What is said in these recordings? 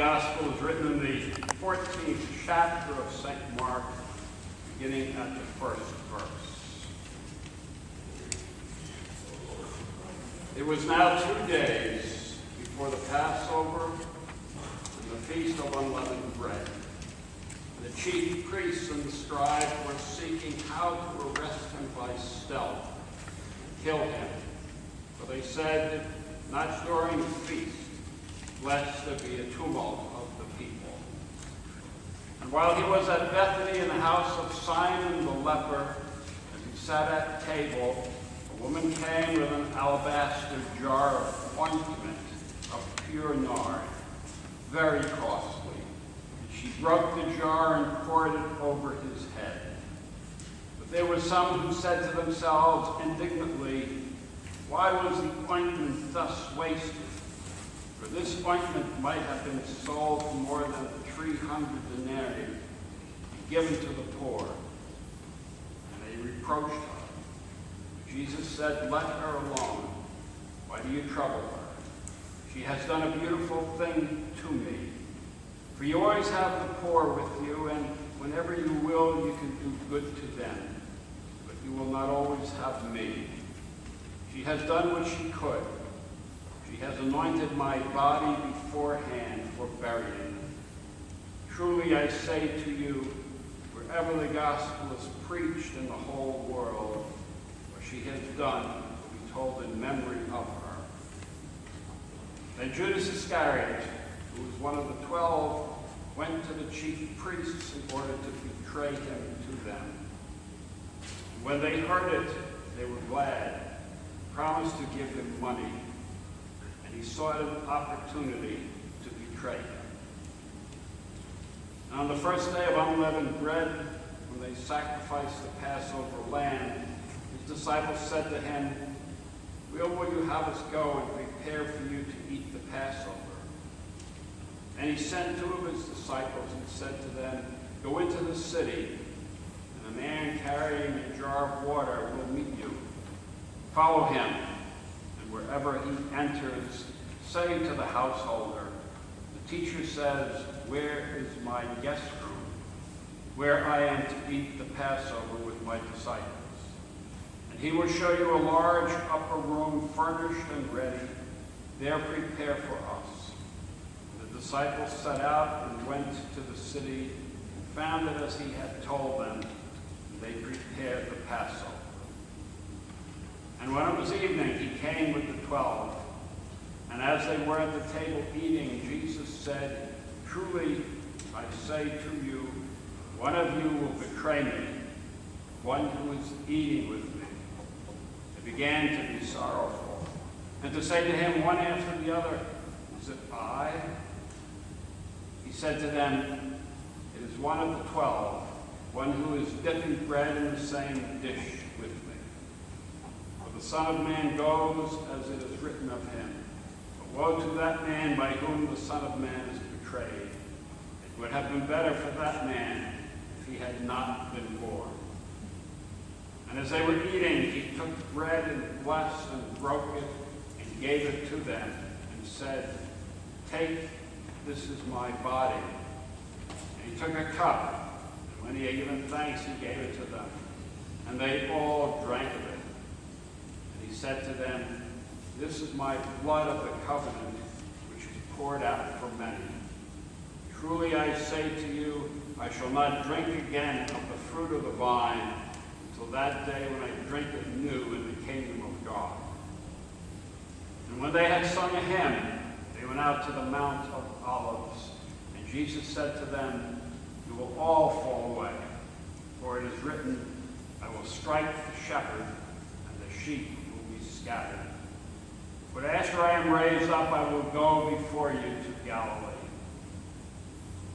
Gospel is written in the 14th chapter of St. Mark, beginning at the first verse. It was now 2 days before the Passover and the Feast of Unleavened Bread. The chief priests and the scribes were seeking how to arrest him by stealth and kill him. For they said, "Not during the feast, lest there be a tumult of the people." And while he was at Bethany in the house of Simon the leper, as he sat at table, a woman came with an alabaster jar of ointment of pure nard, very costly. And she broke the jar and poured it over his head. But there were some who said to themselves indignantly, "Why was the ointment thus wasted? For this ointment might have been sold for more than 300 denarii and given to the poor." And they reproached her. Jesus said, "Let her alone. Why do you trouble her? She has done a beautiful thing to me. For you always have the poor with you, and whenever you will, you can do good to them. But you will not always have me. She has done what she could. She has anointed my body beforehand for burying. Truly I say to you, wherever the gospel is preached in the whole world, what she has done will be told in memory of her." Then Judas Iscariot, who was one of the 12, went to the chief priests in order to betray him to them. And when they heard it, they were glad, promised to give him money, and he sought an opportunity to betray him. And on the first day of unleavened bread, when they sacrificed the Passover lamb, his disciples said to him, "Where will you have us go and prepare for you to eat the Passover?" And he sent 2 of his disciples and said to them, "Go into the city, and a man carrying a jar of water will meet you. Follow him, and wherever he enters, say to the householder, 'The teacher says, where is my guest room, where I am to eat the Passover with my disciples?' And he will show you a large upper room furnished and ready. There prepare for us." And the disciples set out and went to the city and found it as he had told them, and they prepared the Passover. And when it was evening, he came with the 12. And as they were at the table eating, Jesus said, "Truly, I say to you, one of you will betray me, one who is eating with me." They began to be sorrowful, and to say to him one after the other, "Is it I?" He said to them, "It is one of the 12, one who is dipping bread in the same dish with me. For the Son of Man goes as it is written of him. But woe to that man by whom the Son of Man is betrayed. It would have been better for that man if he had not been born." And as they were eating, he took bread and blessed and broke it and gave it to them and said, "Take, this is my body." And he took a cup, and when he had given thanks, he gave it to them. And they all drank of it. And he said to them, "This is my blood of the covenant, which is poured out for many. Truly I say to you, I shall not drink again of the fruit of the vine until that day when I drink it new in the kingdom of God." And when they had sung a hymn, they went out to the Mount of Olives. And Jesus said to them, "You will all fall away, for it is written, I will strike the shepherd, and the sheep will be scattered. But after I am raised up, I will go before you to Galilee."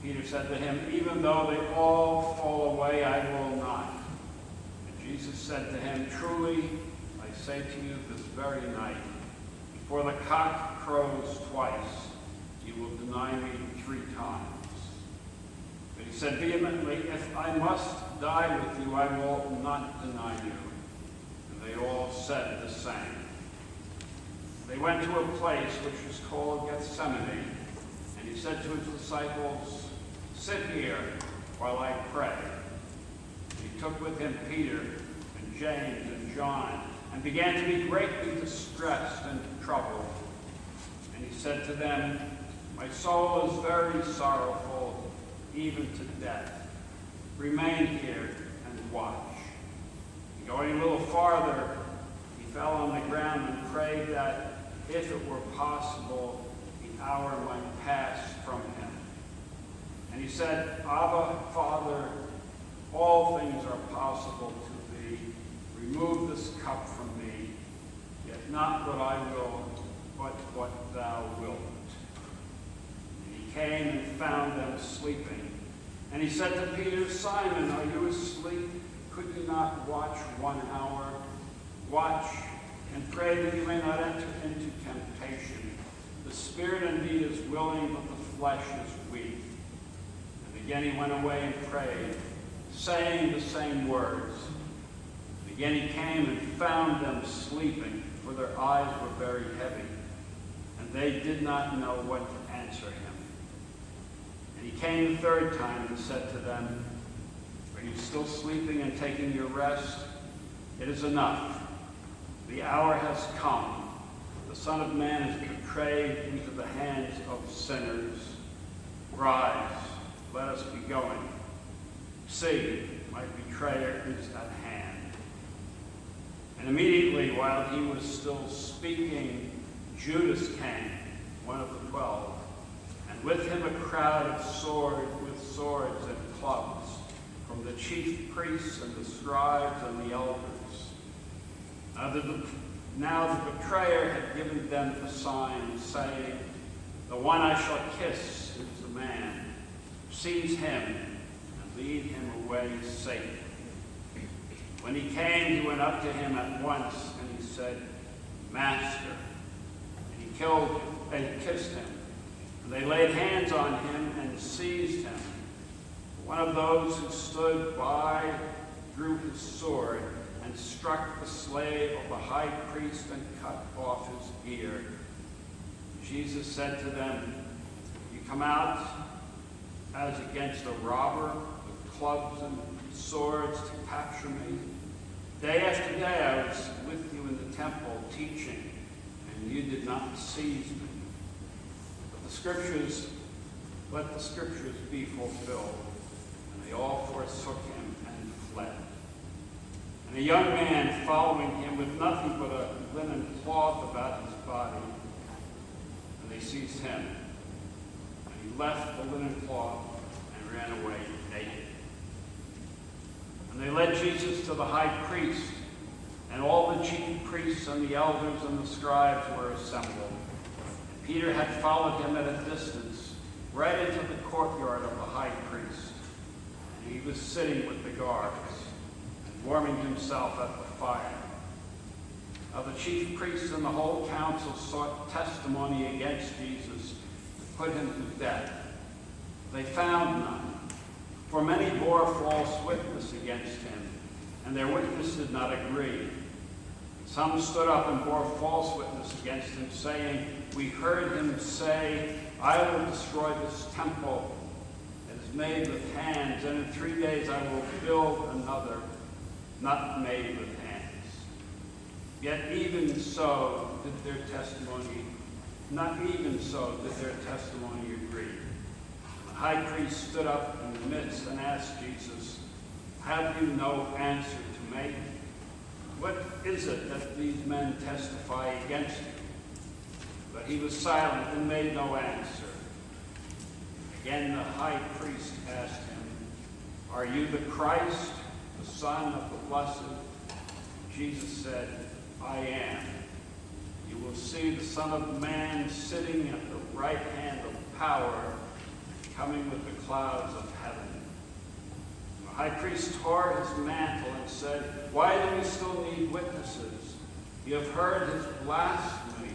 Peter said to him, "Even though they all fall away, I will not." And Jesus said to him, "Truly, I say to you, this very night, before the cock crows twice, you will deny me 3 times." But he said vehemently, "If I must die with you, I will not deny you." And they all said the same. They went to a place which is called Gethsemane, And he said to his disciples, "Sit here while I pray." He took with him Peter and James and John and began to be greatly distressed and troubled. And he said to them, "My soul is very sorrowful, even to death. Remain here and watch." And going a little farther, he fell on the ground and prayed that, if it were possible, the hour might pass from him. And he said, "Abba, Father, all things are possible to thee. Remove this cup from me, yet not what I will, but what thou wilt." And he came and found them sleeping. And he said to Peter, "Simon, are you asleep? Could you not watch 1 hour? Watch and pray that you may not enter into temptation. The spirit indeed is willing, but the flesh is weak." And again he went away and prayed, saying the same words. And again he came and found them sleeping, for their eyes were very heavy, and they did not know what to answer him. And he came the third time and said to them, "Are you still sleeping and taking your rest? It is enough. The hour has come. The Son of Man is betrayed into the hands of sinners. Rise, let us be going. See, my betrayer is at hand." And immediately, while he was still speaking, Judas came, one of the 12, and with him a crowd with swords and clubs, from the chief priests and the scribes and the elders. Now the betrayer had given them the sign, saying, "The one I shall kiss is the man. Seize him and lead him away safe." When he came, he went up to him at once, and he said, "Master." And he kissed him. And they laid hands on him and seized him. One of those who stood by drew his sword and struck the slave of the high priest and cut off his ear. Jesus said to them, "You come out as against a robber with clubs and swords to capture me. Day after day I was with you in the temple teaching, and you did not seize me. But let the scriptures be fulfilled." And they all forsook him and fled. And a young man following him with nothing but a linen cloth about his body. And they seized him. And he left the linen cloth and ran away naked. And they led Jesus to the high priest, and all the chief priests and the elders and the scribes were assembled. And Peter had followed him at a distance, right into the courtyard of the high priest. And he was sitting with the guards, warming himself at the fire. Now the chief priests and the whole council sought testimony against Jesus to put him to death. They found none, for many bore false witness against him, and their witness did not agree. Some stood up and bore false witness against him, saying, "We heard him say, 'I will destroy this temple that is made with hands, and in 3 days I will build another not made with hands.' Yet even so did their testimony, not even so did their testimony agree." The high priest stood up in the midst and asked Jesus, "Have you no answer to make? What is it that these men testify against you?" But he was silent and made no answer. Again the high priest asked him, "Are you the Christ, the Son of the Blessed?" Jesus said, "I am. You will see the Son of Man sitting at the right hand of power, coming with the clouds of heaven." And the high priest tore his mantle and said, "Why do we still need witnesses? You have heard his blasphemy.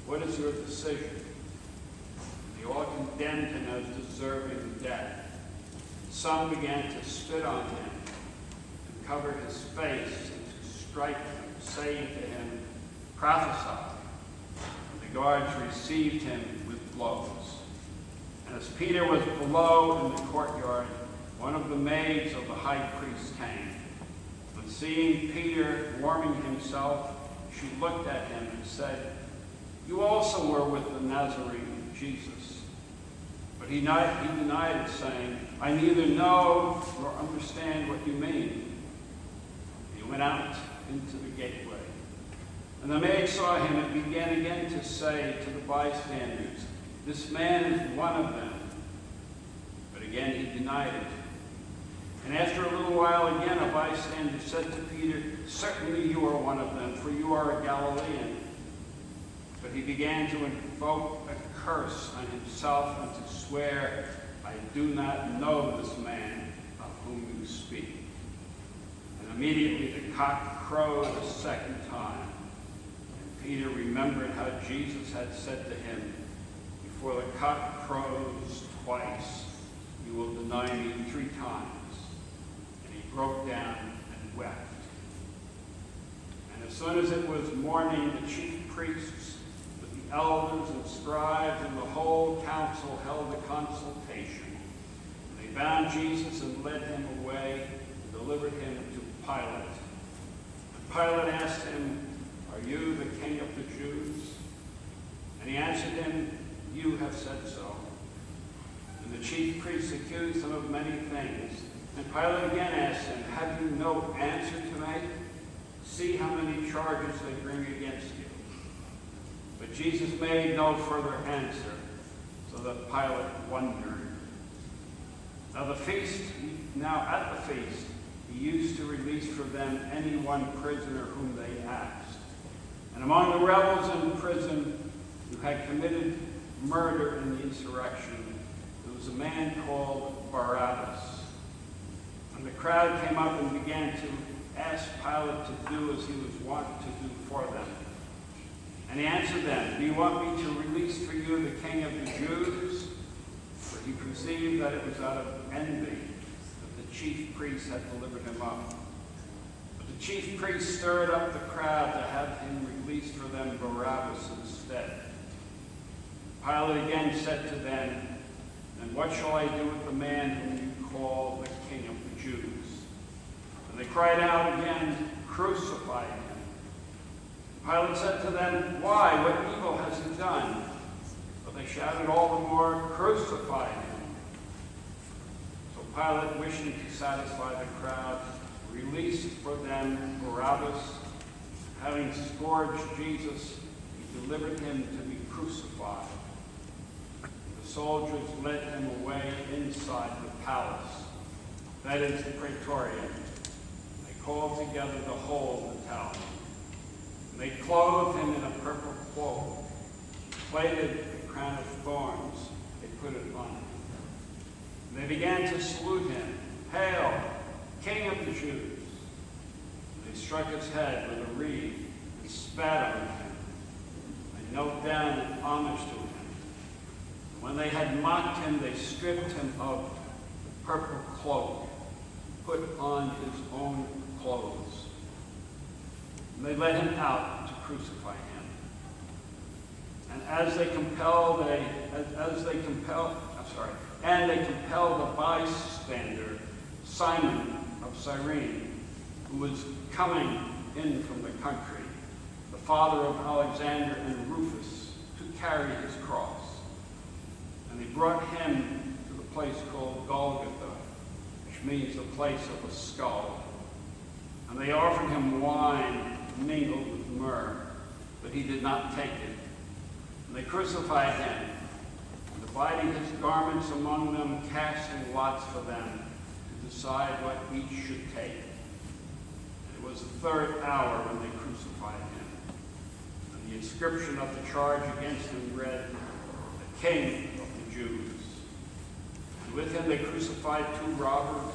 What is your decision?" They all condemned him as deserving death. Some began to spit on him, to cover his face, and to strike him, saying to him, "Prophesy." And the guards received him with blows. As Peter was below in the courtyard, one of the maids of the high priest came. And seeing Peter warming himself, she looked at him and said, "You also were with the Nazarene Jesus." But he denied it, saying, "I neither know nor understand what you mean." He went out into the gateway. And the maid saw him and began again to say to the bystanders, "This man is one of them." But again he denied it. And after a little while again a bystander said to Peter, "Certainly you are one of them, for you are a Galilean." But he began to invoke a curse on himself and to swear, "I do not know this man of whom you speak." And immediately the cock crowed a second time. And Peter remembered how Jesus had said to him, "Before the cock crows twice, you will deny me 3 times." And he broke down and wept. And as soon as it was morning, the chief priests, elders and scribes and the whole council held a consultation. They bound Jesus and led him away and delivered him to Pilate. And Pilate asked him, "Are you the king of the Jews?" And he answered him, "You have said so." And the chief priests accused him of many things. And Pilate again asked him, "Have you no answer to make? See how many charges they bring against you." But Jesus made no further answer, so that Pilate wondered. Now at the feast, he used to release for them any one prisoner whom they asked. And among the rebels in prison who had committed murder in the insurrection, there was a man called Barabbas. And the crowd came up and began to ask Pilate to do as he was wont to do for them. And he answered them, "Do you want me to release for you the king of the Jews?" For he perceived that it was out of envy that the chief priests had delivered him up. But the chief priests stirred up the crowd to have him release for them Barabbas instead. Pilate again said to them, "And what shall I do with the man whom you call the king of the Jews?" And they cried out again, "Crucify him." Pilate said to them, "Why? What evil has he done?" But they shouted all the more, "Crucify him." So Pilate, wishing to satisfy the crowd, released for them Barabbas. Having scourged Jesus, he delivered him to be crucified. The soldiers led him away inside the palace, that is the Praetorium. They called together the whole battalion. They clothed him in a purple cloak, plaited a crown of thorns, they put it on him. And they began to salute him, "Hail, King of the Jews!" And they struck his head with a reed and spat on him. They knelt down in homage to him. And when they had mocked him, they stripped him of the purple cloak, put on his own clothes. And they led him out to crucify him. And they compelled the bystander, Simon of Cyrene, who was coming in from the country, the father of Alexander and Rufus, to carry his cross. And they brought him to the place called Golgotha, which means the place of a skull. And they offered him wine mingled with myrrh, but he did not take it. And they crucified him, and dividing his garments among them, casting lots for them to decide what each should take. And it was the 3rd hour when they crucified him. And the inscription of the charge against him read, "The King of the Jews." And with him they crucified 2 robbers,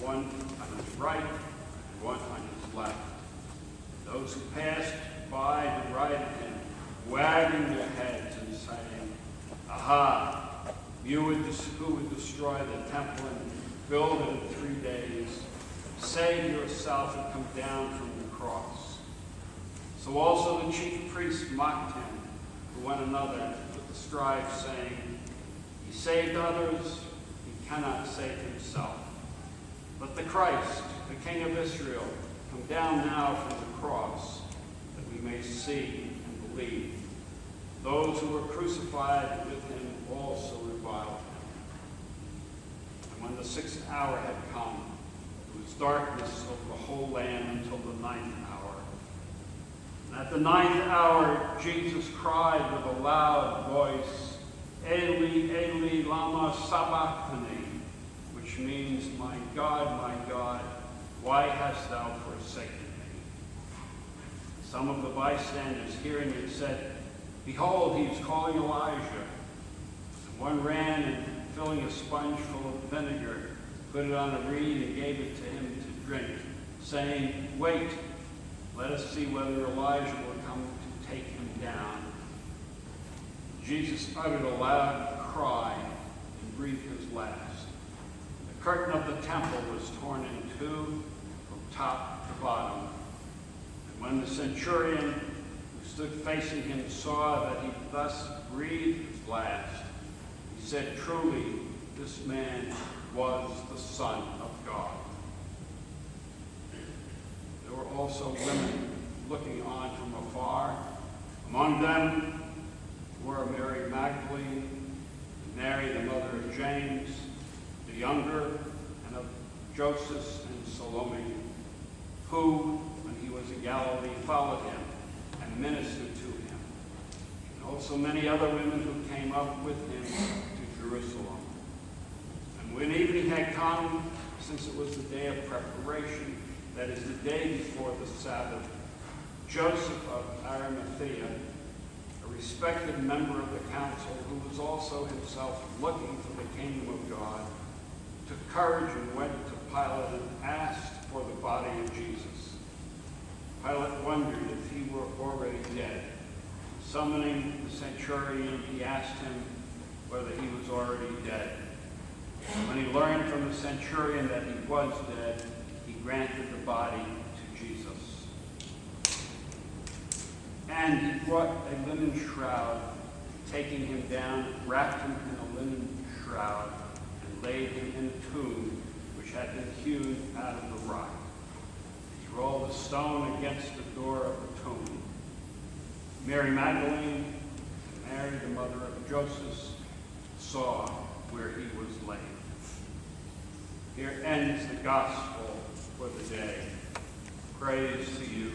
one on his right and one on his left. Those who passed by derided him, wagging their heads and saying, "Aha, you who would destroy the temple and build it in 3 days, save yourself and come down from the cross." So also the chief priests mocked him to one another with the scribes, saying, He saved others, he cannot save himself. Let the Christ, the King of Israel, come down now from the cross, that we may see and believe. Those who were crucified with him also reviled him. And when the 6th hour had come, there was darkness over the whole land until the 9th hour. And at the 9th hour, Jesus cried with a loud voice, Eli, Eli, lama sabachthani, which means, my God, why hast thou forsaken me? Some of the bystanders hearing it said, Behold, he is calling Elijah. And one ran and, filling a sponge full of vinegar, put it on a reed and gave it to him to drink, saying, Wait, let us see whether Elijah will come to take him down. Jesus uttered a loud cry and breathed his last. The curtain of the temple was torn in two from top to bottom. And when the centurion who stood facing him saw that he thus breathed his last, he said, Truly, this man was the Son of God. There were also women looking on from afar. Among them were Mary Magdalene, Mary, the mother of James, the younger, and of Joseph and Salome, who, when he was in Galilee, followed him and ministered to him, and also many other women who came up with him to Jerusalem. And when evening had come, since it was the day of preparation, that is, the day before the Sabbath, Joseph of Arimathea, a respected member of the council, who was also himself looking for the kingdom of God, took courage and went to Pilate and asked for the body of Jesus. Pilate wondered if he were already dead. Summoning the centurion, he asked him whether he was already dead. When he learned from the centurion that he was dead, he granted the body to Jesus. And he brought a linen shroud, taking him down, wrapped him in a linen shroud, and laid him in a tomb which had been hewn out of the rock. He rolled a stone against the door of the tomb. Mary Magdalene and Mary, the mother of Joseph, saw where he was laid. Here ends the gospel for the day. Praise to you,